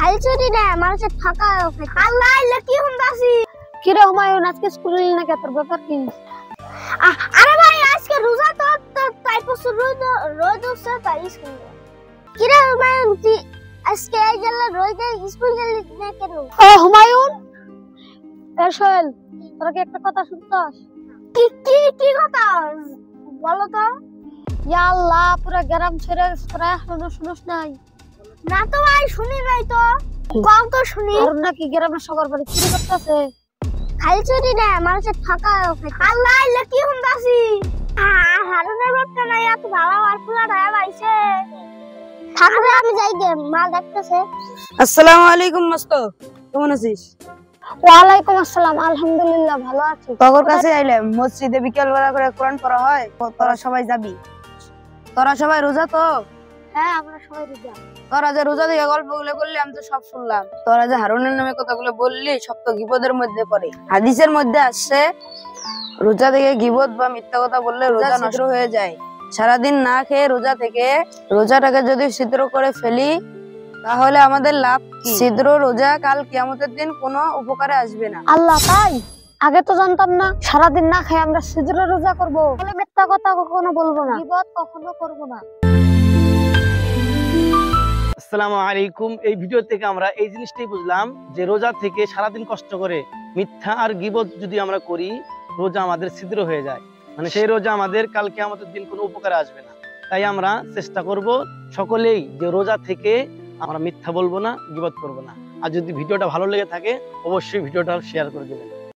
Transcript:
খালি চুরি না মানুষের ঠকা আল্লাহ কি হুমদাসি কি রে হুমায়ুন, আজকে স্কুলে এলি না কে? তোর ব্যাপার কি? আরে ভাই আজকে রোজা তো তাই প্রচুর রোদ উঠছে তাই স্কুল কি রে হুমায়ুন তুই আজকে এই জেলা রোজে স্কুল গেলি না কেন? ও হুমায়ুন, এ সোহেল, তোরা কি একটা কথা শুনছস? কি কি কি কথা বলো তো? ইয়া আল্লাহ, পুরা গ্রাম ছেড়ে তোরা এখনো শুনস নাই? না তো ভাই শুনি নাই তো, কম তো শুনি। আর নাকি গ্রামের সবার বাড়ি চুরি করতেছে? খালি চুরি না মানুষের ঠকা আল্লাহ কি হুমদাসি হারুনের বাপটা নাই এত ভালো আর পুরা ঢায়া বাইছে ঠাকুরে আমি যাই গে মা দেখতেছে। আসসালামু আলাইকুম মস্ত, কেমন আছিস? ওয়ালাইকুম আসসালাম, আলহামদুলিল্লাহ ভালো আছি। তোর কাছে আইলাম, মসজিদে বিকেল বেলা করে কোরআন পড়া হয়, তোরা সবাই যাবি? তোরা সবাই রোজা তো? হ্যাঁ, আমরা সবাই রোজা। তোরা যে রোজা থেকে গল্পগুলো করলি আমি তো সব শুনলাম। তোরা যে হারুনের নামে কথাগুলো বললি সব তো গীবতের মধ্যে পড়ে। হাদিসের মধ্যে আসছে রোজা থেকে গীবত বা মিথ্যা কথা বললে রোজা নষ্ট হয়ে যায়। সারাদিন না খেয়ে রোজা থেকে রোজাটাকে যদি ছিদ্র করে ফেলি তাহলে আমাদের লাভ কি? ছিদ্র রোজা কাল কিয়ামতের দিন কোনো উপকারে আসবে না। আল্লাহ, তাই? আগে তো জানতাম না। সারাদিন না খেয়ে আমরা সিজর রোজা করবো, তাহলে মিথ্যা কথা কখনো বলবো না, গীবত কখনো করবো না। আসসালামু আলাইকুম। এই ভিডিও থেকে আমরা এই জিনিসটাই বুঝলাম যে রোজা থেকে সারাদিন কষ্ট করে মিথ্যা আর গীবত যদি আমরা করি রোজা আমাদের ছিদ্র হয়ে যায়, মানে সেই রোজা আমাদের কাল কিয়ামতের দিন কোনো উপকারে আসবে না। তাই আমরা চেষ্টা করব সকলেই যে রোজা থেকে আমরা মিথ্যা বলবো না, গীবত করবো না। আর যদি ভিডিওটা ভালো লেগে থাকে অবশ্যই ভিডিওটা শেয়ার করে দেবেন।